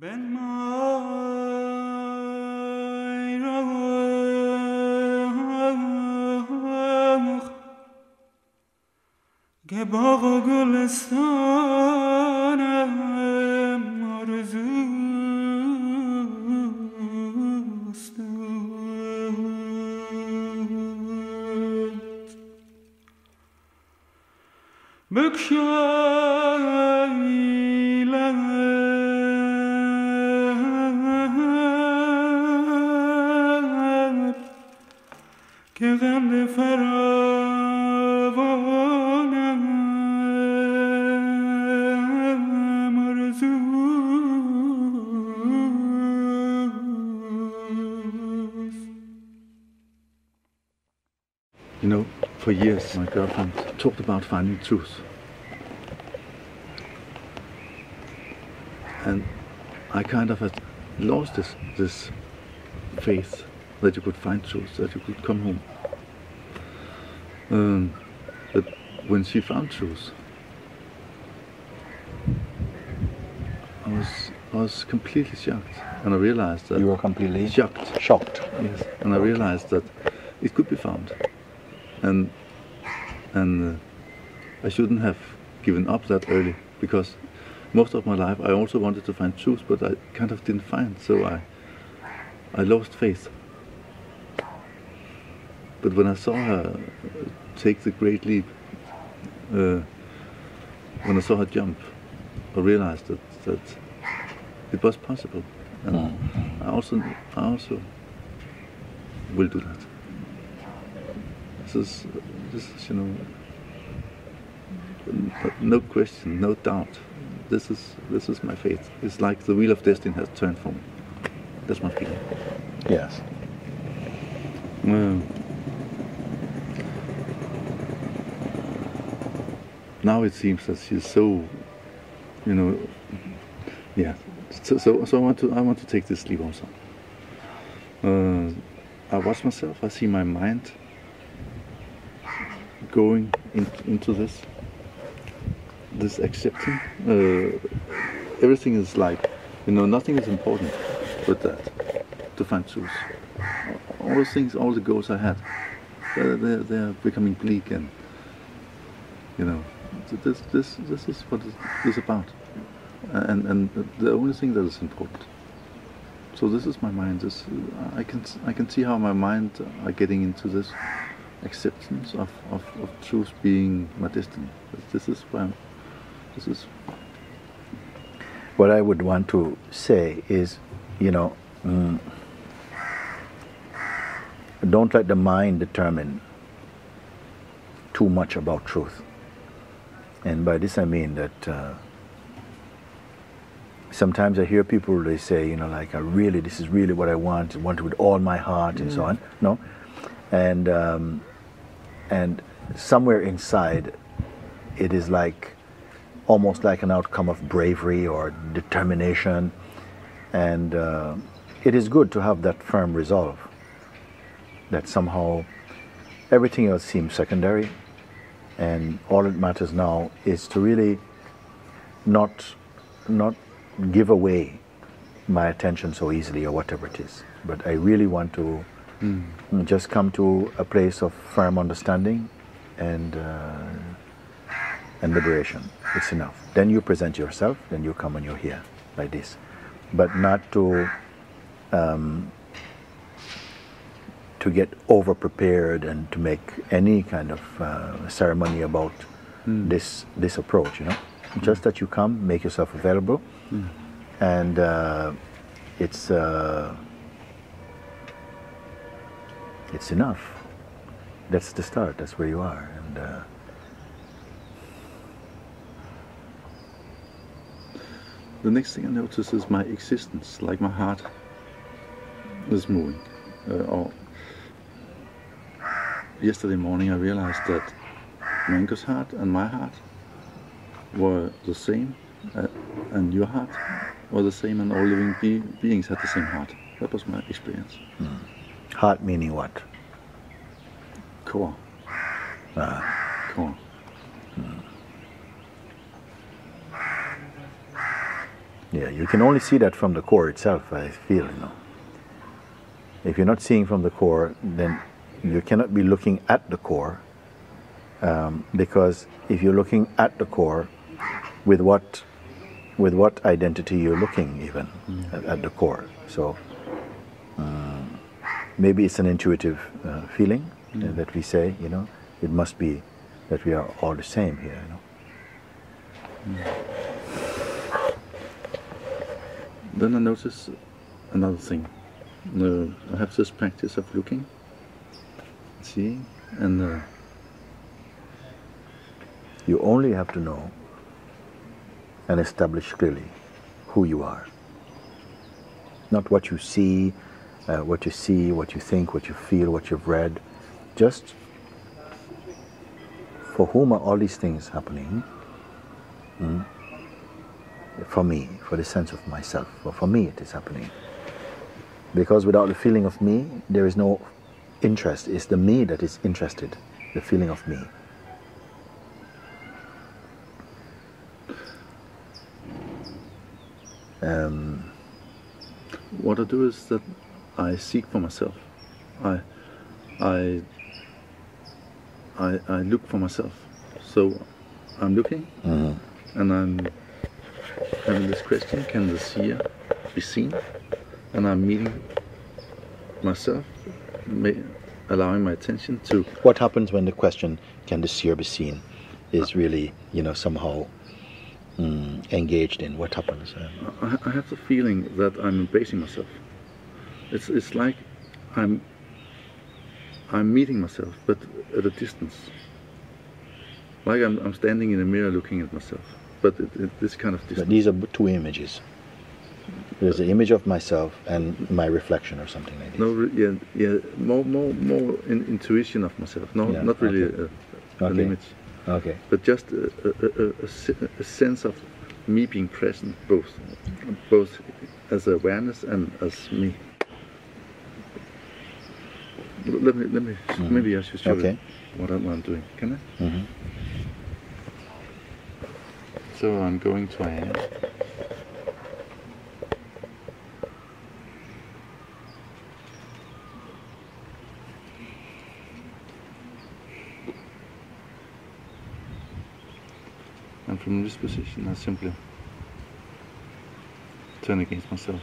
Ben mayra که باغ و گلستانم آرزوست بگشای لب که غم فراوانم آرزوست. You know, for years my girlfriend talked about finding truth. And I kind of had lost this faith that you could find truth, that you could come home. But when she found truth, I was completely shocked, and I realized that You were completely shocked. shocked. Yes, and I realized that it could be found, and I shouldn't have given up that early, because most of my life I also wanted to find truth, but I kind of didn't find, so I lost faith. But when I saw her take the great leap, when I saw her jump, I realized that it was possible, and I also will do that. This is, you know, no question, no doubt. This is my faith. It's like the wheel of destiny has turned for me. That's my feeling. Yes. Now it seems that she's so, you know, yeah. So I want to take this leap also. I watch myself. I see my mind going into this accepting. Everything is like, you know, nothing is important but that, to find truth. All the things, all the goals I had, they're becoming bleak, and you know, this is what it's about, and the only thing that is important. So this is my mind. I can see how my mind are getting into this acceptance of truth being my destiny. This is where What I would want to say is, you know, don't let the mind determine too much about truth. And by this I mean that sometimes I hear people, they say, you know, like, this is really what I want it with all my heart, and so on. No? And somewhere inside, it is like, almost like an outcome of bravery or determination. And it is good to have that firm resolve, that somehow everything else seems secondary, and all that matters now is to really not give away my attention so easily, or whatever it is. But I really want to just come to a place of firm understanding and liberation. It's enough. Then you present yourself, then you come and you're here like this. But not to get over prepared and to make any kind of ceremony about this approach, you know. Just that you come, make yourself available, and it's enough. That's the start. That's where you are. And the next thing I notice is my existence, like my heart is moving. Yesterday morning I realized that Mango's heart and my heart were the same, and your heart were the same, and all living beings had the same heart. That was my experience. Heart meaning what? Core. Core. Yeah, you can only see that from the core itself, I feel, you know. If you're not seeing from the core, then you cannot be looking at the core, because if you're looking at the core, with what identity you're looking even at the core. So maybe it's an intuitive feeling that we say, you know, it must be that we are all the same here, you know. Then I notice another thing. I have this practice of looking, seeing, and you only have to know and establish clearly who you are. Not what you see, what you think, what you feel, what you've read. Just for whom are all these things happening? For me, for the sense of myself. For me it is happening. Because without the feeling of me, there is no interest. It's the me that is interested, the feeling of me. what I do is that I seek for myself. I look for myself. So I'm looking, and I'm having this question: can the seer be seen? And I'm meeting myself, allowing my attention to. What happens when the question, can the seer be seen, is really, somehow engaged in? What happens? I have the feeling that I'm embracing myself. It's like I'm meeting myself, but at a distance. Like I'm standing in a mirror looking at myself, but at this kind of distance. But these are two images. There's the image of myself and my reflection, or something like this. No, more intuition of myself. No, Yeah, not really okay. an image. Okay. But just a sense of me being present, both as awareness and as me. Let me. Maybe I should show you what I'm doing. Can I? Mm-hmm. So I'm going to I am. And from this position, I simply turn against myself.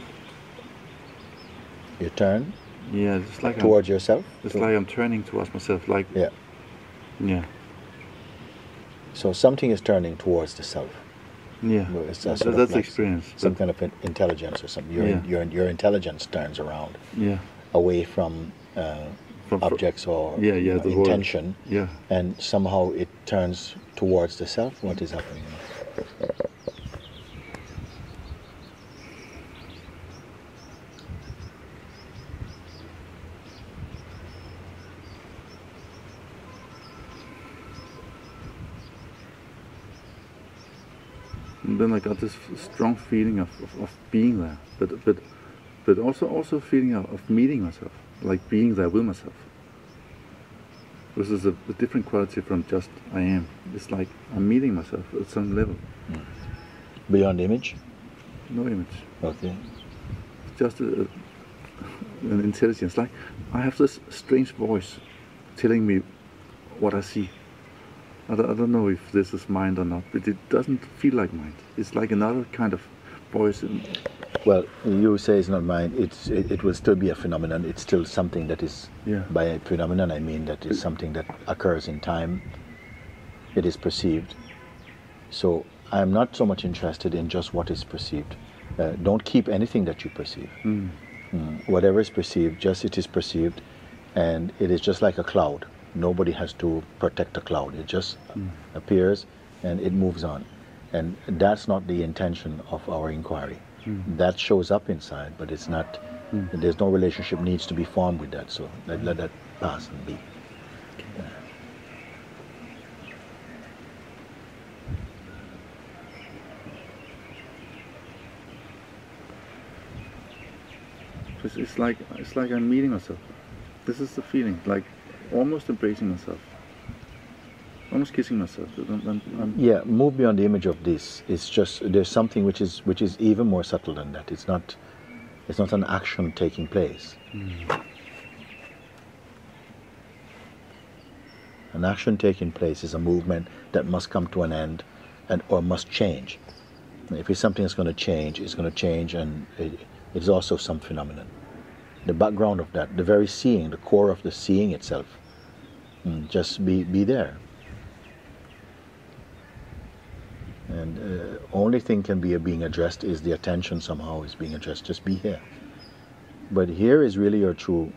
You turn? Yeah, it's like towards yourself? It's like I'm turning towards myself, like... Yeah. Yeah. So something is turning towards the self. Yeah, that's the experience. Some kind of intelligence or something. Your intelligence turns around. Yeah. Away from objects or the intention. World. Yeah. And somehow it turns towards the self. What is happening? And then I got this strong feeling of being there, but also feeling of meeting myself, like being there with myself. This is a different quality from just I am. It's like I'm meeting myself at some level. Beyond image? No image. Okay. It's just an intelligence. Like I have this strange voice telling me what I see. I don't know if this is mind or not, but it doesn't feel like mind. It's like another kind of voice. Well, you say it's not mind. It will still be a phenomenon. It's still something that is, by a phenomenon I mean that is something that occurs in time. It is perceived. So I'm not so much interested in just what is perceived. Don't keep anything that you perceive. Whatever is perceived, just it is perceived, and it is just like a cloud. Nobody has to protect the cloud. It just appears and it moves on. And that's not the intention of our inquiry. That shows up inside, but it's not, there's no relationship needs to be formed with that. So let that pass and be. It's like I'm meeting myself. This is the feeling, like almost embracing myself. almost kissing myself. Yeah, move beyond the image of this. It's just there's something which is even more subtle than that. It's not an action taking place. An action taking place is a movement that must come to an end, or must change. If it's something that's going to change, it's going to change, and it's also some phenomenon. The background of that, the very seeing, the core of the seeing itself, just be there. And only thing can be being addressed is the attention somehow is being addressed. Just be here. But here is really your true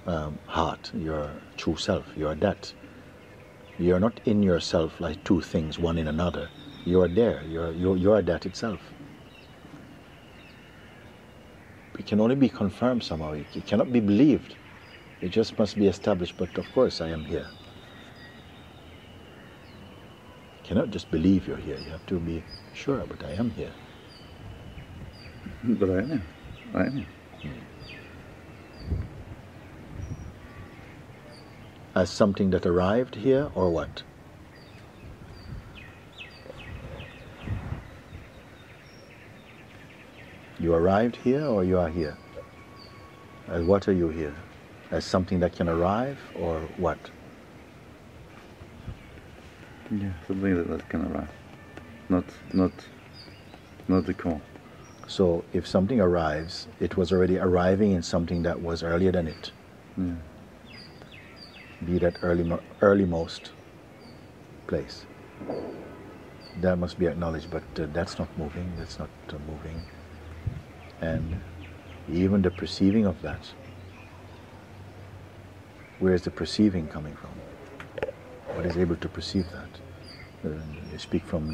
heart, your true self. You are that. You are not in yourself like two things, one in another. You are there. You are that itself. It can only be confirmed somehow. It cannot be believed. It just must be established. But of course, I am here. You cannot just believe you're here. You have to be sure. But I am here. But I am. I am. As something that arrived here, or what? You arrived here, or you are here? As what are you here? As something that can arrive, or what? Yeah, something that can arrive. Not the core. So if something arrives, it was already arriving in something that was earlier than it. Yeah. Be that earlymost place. That must be acknowledged, but that's not moving, that's not moving. And even the perceiving of that, where is the perceiving coming from? What is able to perceive that? You speak from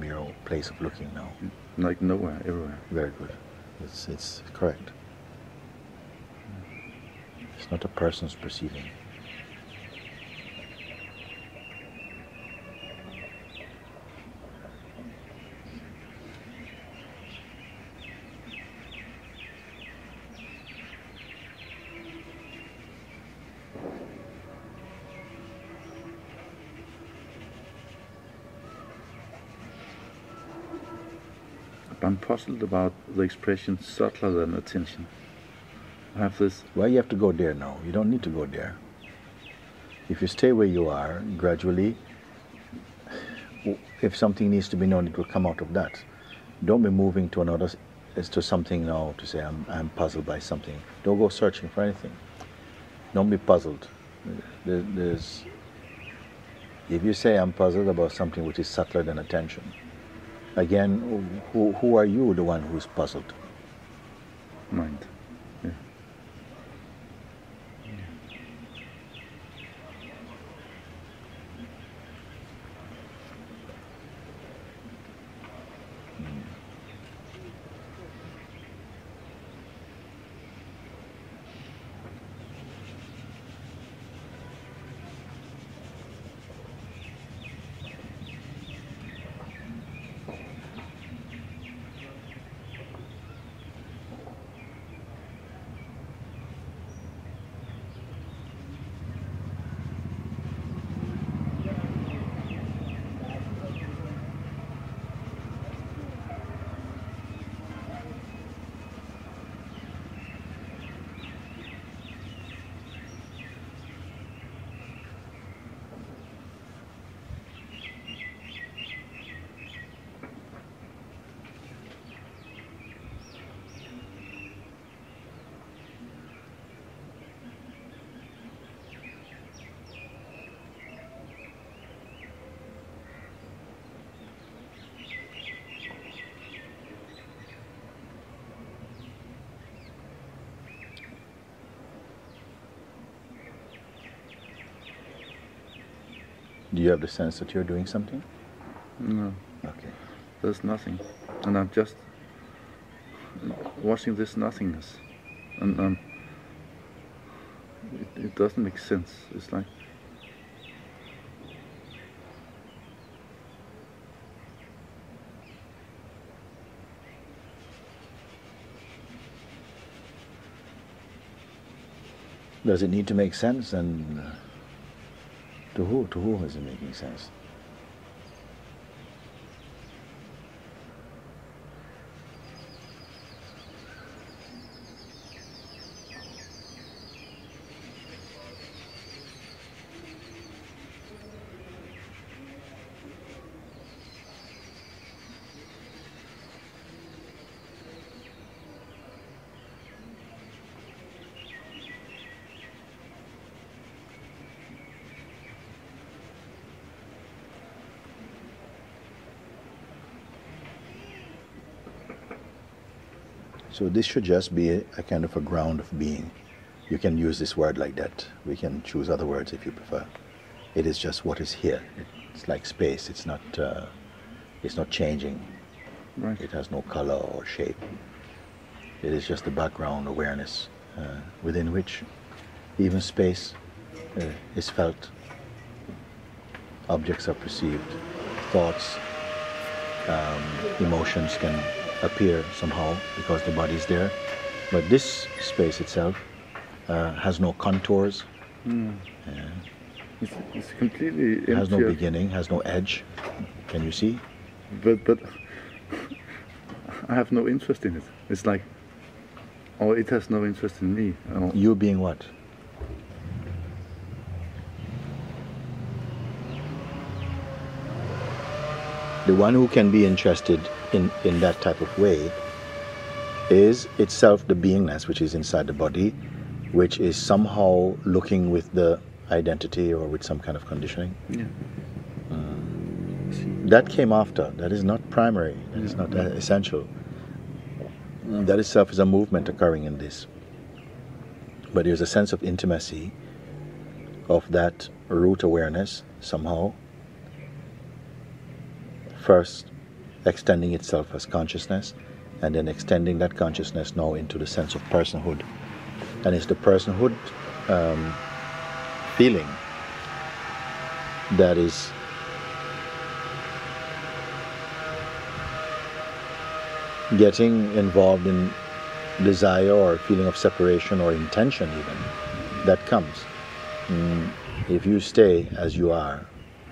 your place of looking now. Like nowhere, everywhere. Very good. It's correct. It's not a person's perceiving. I'm puzzled about the expression subtler than attention. I have this. Well, you have to go there now. You don't need to go there. If you stay where you are, gradually, if something needs to be known, it will come out of that. Don't be moving to another, to something now to say, I'm puzzled by something. Don't go searching for anything. Don't be puzzled. If you say I'm puzzled about something which is subtler than attention, again, who are you, the one who's puzzled? Mind. Yeah. Do you have the sense that you're doing something? No. Okay. There's nothing. And I'm just watching this nothingness. And it doesn't make sense. It's like Does it need to make sense? And To who? To who is it making sense? So this should just be a kind of a ground of being. You can use this word like that. We can choose other words if you prefer. It is just what is here. It's like space. It's not changing. Right. It has no color or shape. It is just the background awareness within which even space is felt. Objects are perceived. Thoughts, emotions can appear somehow because the body is there. But this space itself has no contours. It's completely empty. It has no of- beginning, has no edge. Can you see? But I have no interest in it. It's like, or it has no interest in me. You being what? The one who can be interested in that type of way is itself the beingness which is inside the body, which is somehow looking with the identity or with some kind of conditioning. Yeah. That came after. That is not primary. That is not essential. That itself is a movement occurring in this. But there's a sense of intimacy of that root awareness somehow. First extending itself as consciousness, and then extending that consciousness now into the sense of personhood. And it's the personhood feeling that is getting involved in desire or feeling of separation or intention even. That comes. If you stay as you are,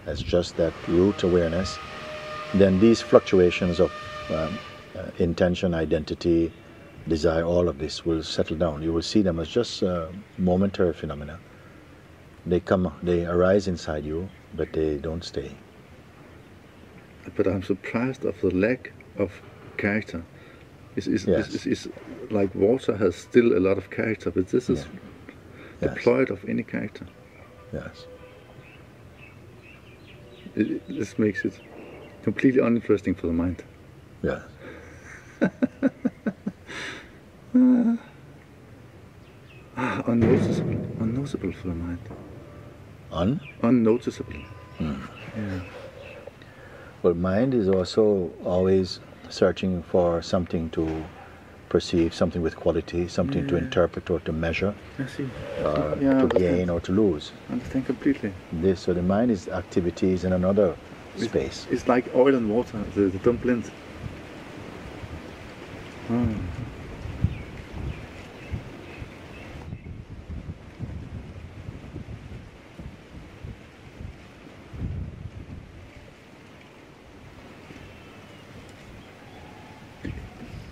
as just that root awareness, then these fluctuations of intention, identity, desire, all of this will settle down. You will see them as just momentary phenomena. They come, they arise inside you, but they don't stay. But I'm surprised of the lack of character. It's like water has still a lot of character, but this is Yes. deployed of any character. Yes. This makes it completely uninteresting for the mind. Yes. Unnoticeable for the mind. On? Unnoticeable. Yeah. Well, mind is also always searching for something to perceive, something with quality, something to interpret or to measure, I see. to gain or to lose. I understand completely. So the mind is activities in another space. It's like oil and water, the dumplings.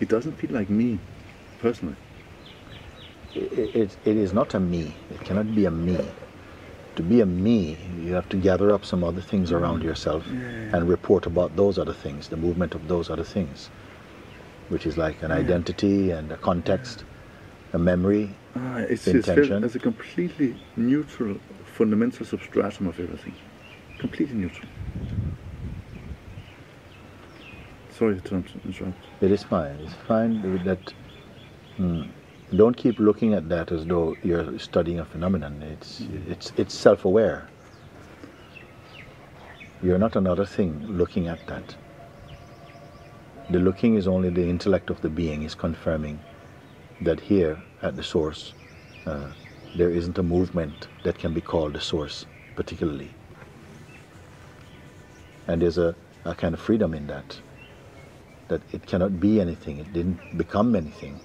It doesn't feel like me, personally. It is not a me. It cannot be a me. To be a me, you have to gather up some other things around yourself and report about those other things, the movement of those other things, which is like an identity and a context, a memory, It's intention. felt as a completely neutral, fundamental substratum of everything. Completely neutral. Sorry to interrupt. It is fine. It's fine with that. Don't keep looking at that as though you're studying a phenomenon. It's self-aware. You're not another thing looking at that. The looking is only the intellect of the being is confirming that here at the source there isn't a movement that can be called the source particularly. And there's a kind of freedom in that it cannot be anything, it didn't become anything,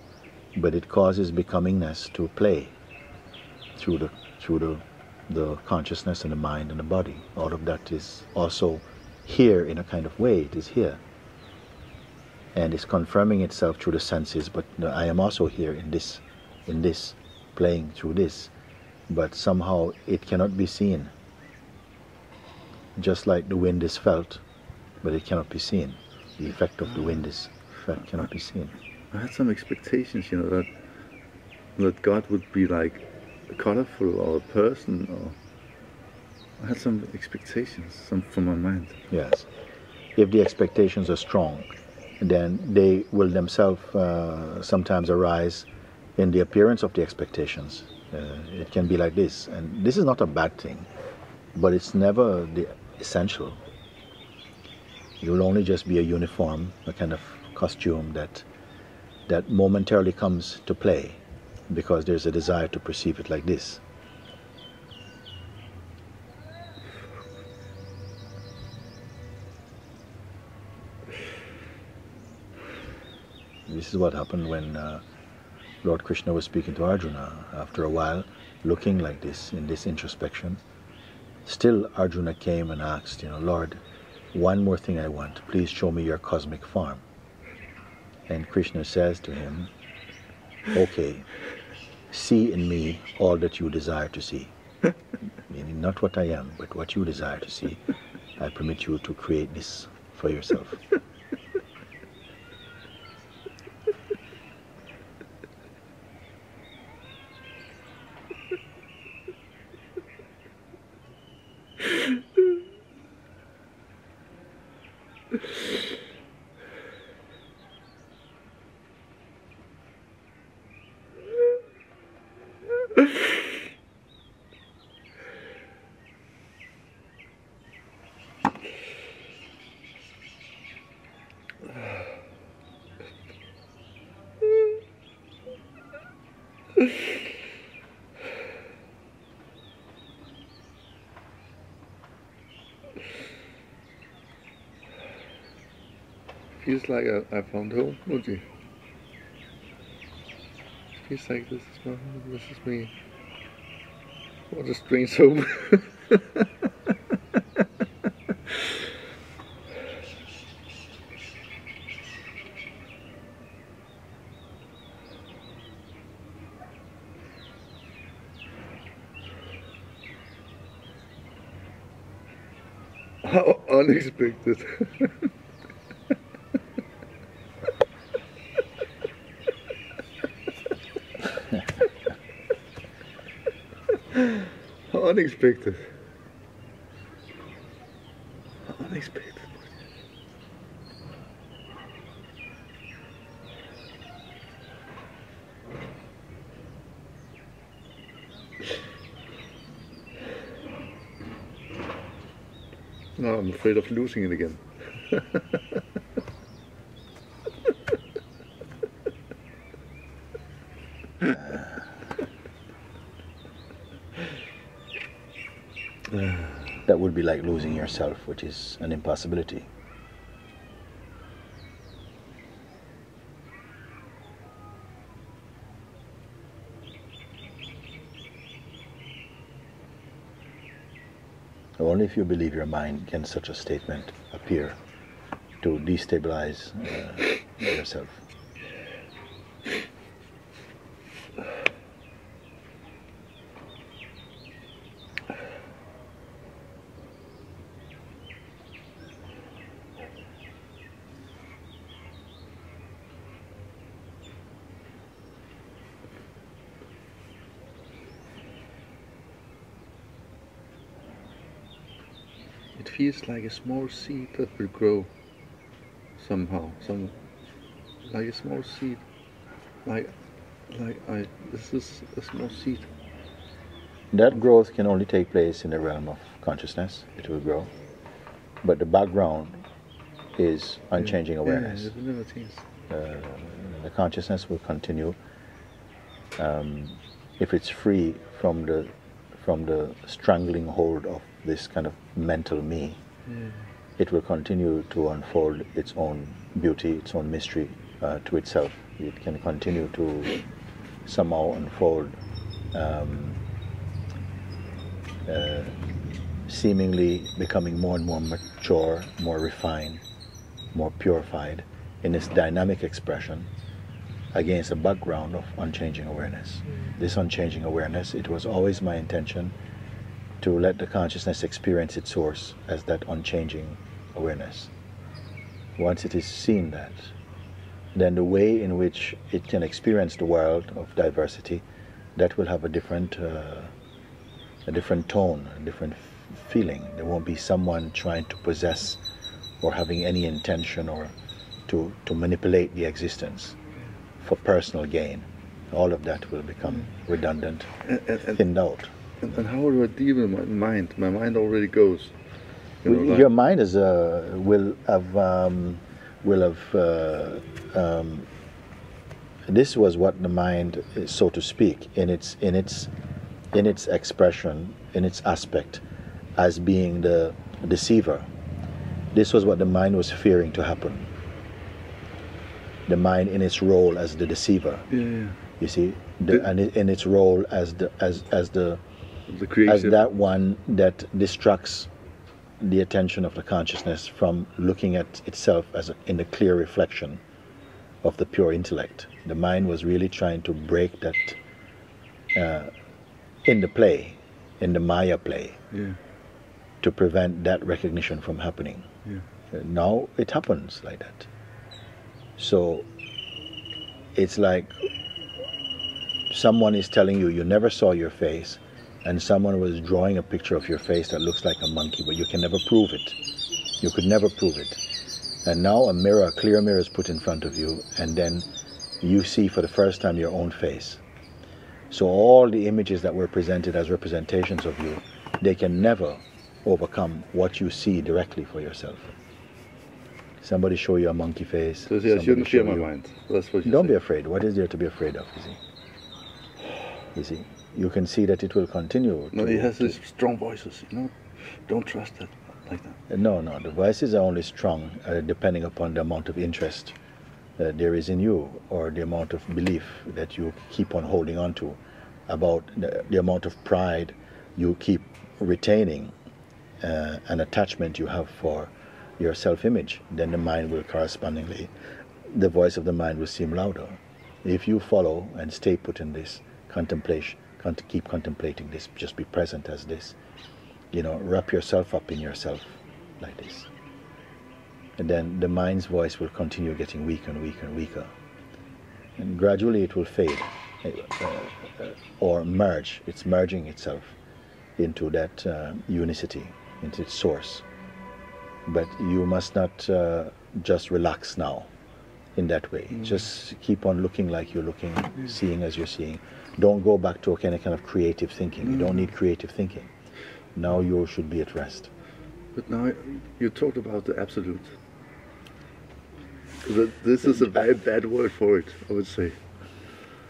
but it causes becomingness to play through the the consciousness and the mind and the body. All of that is also here in a kind of way. It is here. And it's confirming itself through the senses, but I am also here in this, playing through this. But somehow it cannot be seen. Just like the wind is felt, but it cannot be seen. The effect of the wind is cannot be seen. I had some expectations, you know, that God would be like colorful or a person, or I had some expectations, from my mind. Yes. If the expectations are strong, then they will themselves sometimes arise in the appearance of the expectations. It can be like this, and this is not a bad thing, but it's never the essential. It will only just be a uniform, a kind of costume that momentarily comes to play because there's a desire to perceive it like this. This is what happened when Lord Krishna was speaking to Arjuna. After a while, looking like this, in this introspection, still Arjuna came and asked, you know, Lord, one more thing I want, please show me your cosmic form. And Krishna says to him, okay, see in me all that you desire to see. Meaning not what I am, but what you desire to see. I permit you to create this for yourself. Feels like I found home, Mooji. Feels like this is me. What a strange home. How unexpected. How unexpected. How unexpected. No, I'm afraid of losing it again. That would be like losing yourself, which is an impossibility. Only if you believe your mind can such a statement appear to destabilize yourself. It feels like a small seed that will grow somehow, like a small seed, this is a small seed. That growth can only take place in the realm of consciousness. It will grow, but the background is unchanging awareness. Yeah, it will never change. The consciousness will continue if it's free from the strangling hold of this kind of mental me. Yeah. It will continue to unfold its own beauty, its own mystery to itself. It can continue to somehow unfold seemingly becoming more and more mature, more refined, more purified in its dynamic expression against a background of unchanging awareness. This unchanging awareness, it was always my intention to let the consciousness experience its source as that unchanging awareness. Once it is seen that, then the way in which it can experience the world of diversity, that will have a different tone, a different feeling. There won't be someone trying to possess or having any intention or to manipulate the existence for personal gain. All of that will become redundant, thinned out. And how do I deal with my mind? My mind already goes. Your mind is will have this was what the mind is, so to speak, in its expression, in its aspect, as being the deceiver. This was what the mind was fearing to happen. The mind in its role as the deceiver. Yeah. You see, and in its role as the creator. as that one that distracts the attention of the consciousness from looking at itself as in the clear reflection of the pure intellect. The mind was really trying to break that in the play, in the Maya play, to prevent that recognition from happening. Now it happens like that. So it's like someone is telling you never saw your face, and someone was drawing a picture of your face that looks like a monkey, but you can never prove it. You could never prove it. And now a clear mirror is put in front of you, and then you see for the first time your own face. So all the images that were presented as representations of you, they can never overcome what you see directly for yourself. Somebody show you a monkey face. So I shouldn't fear my mind. That's what you Don't say. be afraid. What is there to be afraid of, you see? You see, you can see that it will continue. No, he has these strong voices, Don't trust it like that. No, the voices are only strong depending upon the amount of interest there is in you, or the amount of belief that you keep on holding on to, about the amount of pride you keep retaining, an attachment you have for your self-image. Then the mind will correspondingly, the voice of the mind will seem louder. If you follow and stay put in this contemplation, keep contemplating this, just be present as this, wrap yourself up in yourself like this, and then the mind's voice will continue getting weaker and weaker and weaker, and gradually it will fade or merge. It's merging itself into that unicity, into its source. But you must not just relax now in that way. Just keep on looking like you're looking, seeing as you're seeing. Don't go back to any kind of creative thinking. You don't need creative thinking. Now you should be at rest. But now you talked about the absolute. This is a very bad word for it, I would say.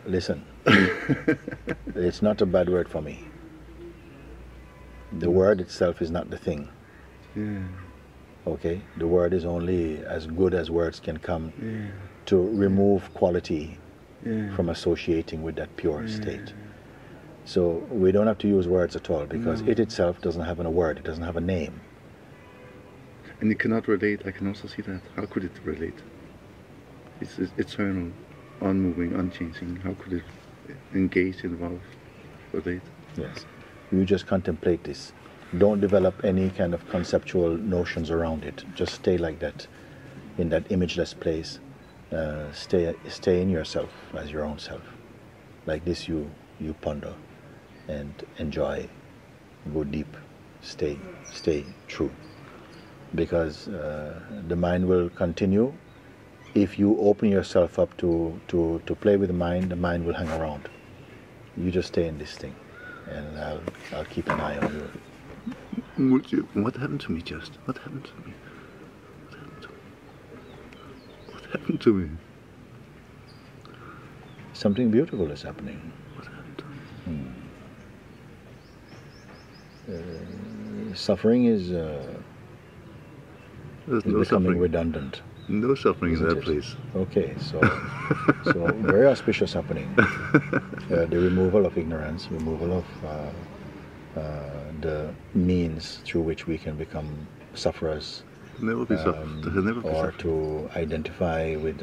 Listen, it's not a bad word for me. The word itself is not the thing. Okay? The word is only as good as words can come to remove quality from associating with that pure state. So we don't have to use words at all, because it itself doesn't have a word, it doesn't have a name. And it cannot relate, I can also see that. How could it relate? It's eternal, unmoving, unchanging. How could it engage, involve, relate? Yes. You just contemplate this. Don't develop any kind of conceptual notions around it. Just stay like that, in that imageless place. Stay in yourself as your own self. Like this you ponder and enjoy. Go deep. Stay true. Because the mind will continue. If you open yourself up to play with the mind will hang around. You just stay in this thing, and I'll keep an eye on you. Mooji, what happened to me just? What happened to me? What happened to me? Something beautiful is happening. What happened to me? Suffering is There's no becoming suffering. Redundant. No suffering in Isn't that it? place. Okay, so very auspicious happening. The removal of ignorance, removal of the means through which we can become sufferers, Never be soft. Never be or soft. to identify with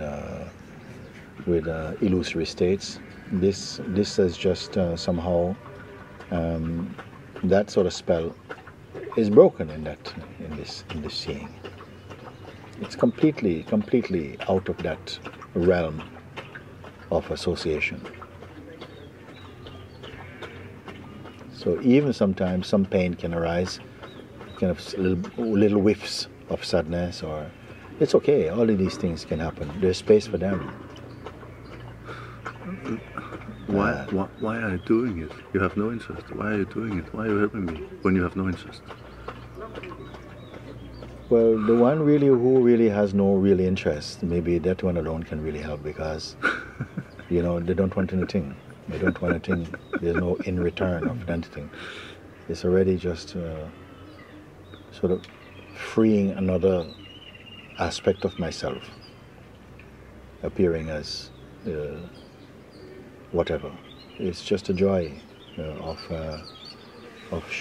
illusory states. This is just somehow that sort of spell is broken in this seeing. It's completely out of that realm of association. So even sometimes some pain can arise, kind of little whiffs of sadness, or it's okay. All of these things can happen. There's space for them. Why are you doing it? You have no interest. Why are you doing it? Why are you helping me when you have no interest? Well, the one really who really has no real interest, maybe that one alone can really help, because they don't want anything. They don't want anything. There's no in return of anything. It's already just sort of freeing another aspect of myself, appearing as whatever. It's just a joy of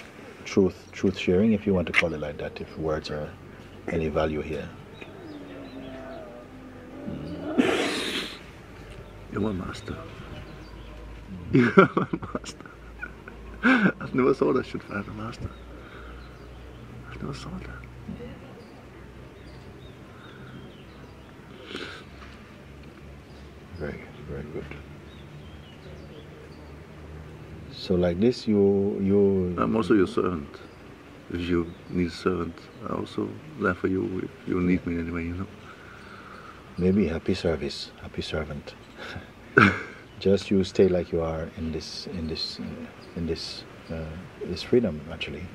truth sharing, if you want to call it like that, if words are any value here. You're my master. You're my master. I've never thought I should find a master. I've never thought that. Very good. So like this, you. I'm also your servant. If you need a servant, I'm also there for you if you need me anyway, Maybe happy service, happy servant. Just you stay like you are in this freedom, actually.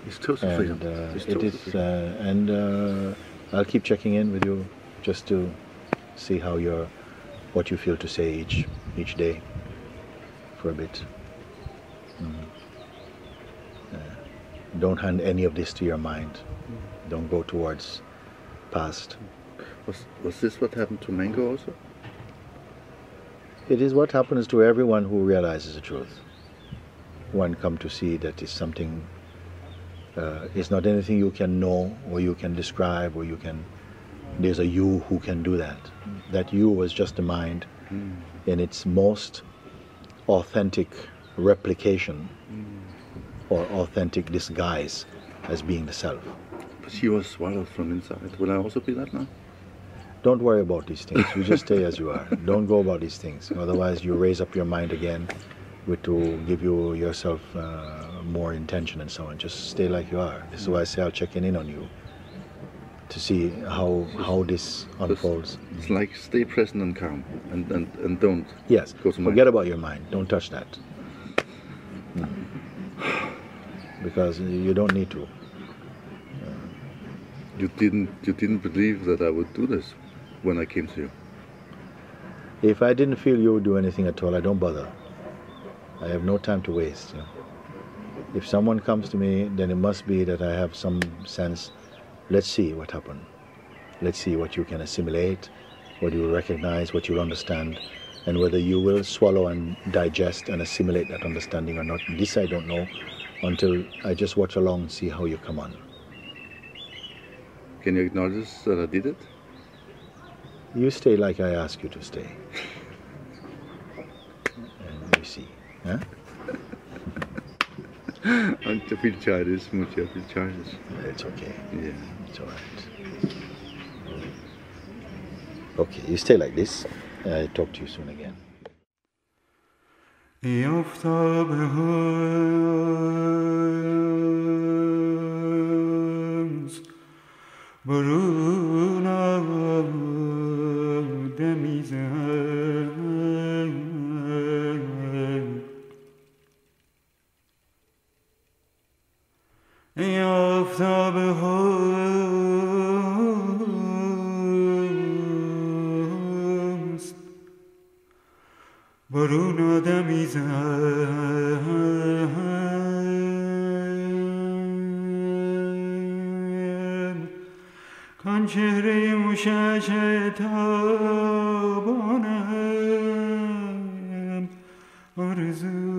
It's total freedom. It's total freedom. And I'll keep checking in with you just to see what you feel to say each day for a bit. Don't hand any of this to your mind. Don't go towards past. Was this what happened to Mango also? It is what happens to everyone who realizes the truth. One come to see that it's something, it's not anything you can know or you can describe, or there's a you who can do that. That you was just the mind in its most authentic replication or authentic disguise as being the self. But she was swallowed from inside. Will I also be that now? Don't worry about these things. You just stay as you are. Don't go about these things. Otherwise you raise up your mind again to give yourself more intention and so on. Just stay like you are. This is why I say I'll check in on you to see how this unfolds. It's like stay present and calm and don't go to mind. Forget about your mind. Don't touch that. Because you don't need to. You didn't believe that I would do this when I came to you. If I didn't feel you would do anything at all, I don't bother. I have no time to waste. If someone comes to me, then it must be that I have some sense. Let's see what happened. Let's see what you can assimilate, what you will recognize, what you'll understand, and whether you will swallow and digest and assimilate that understanding or not. This I don't know until I just watch along and see how you come on. Can you acknowledge that I did it? You stay like I ask you to stay. And we see. Huh? I feel childish, Mooji. I feel childish. It's okay. Yeah. It's all right. Okay, you stay like this. I'll talk to you soon again. کان چهره موشش تابانم آرزو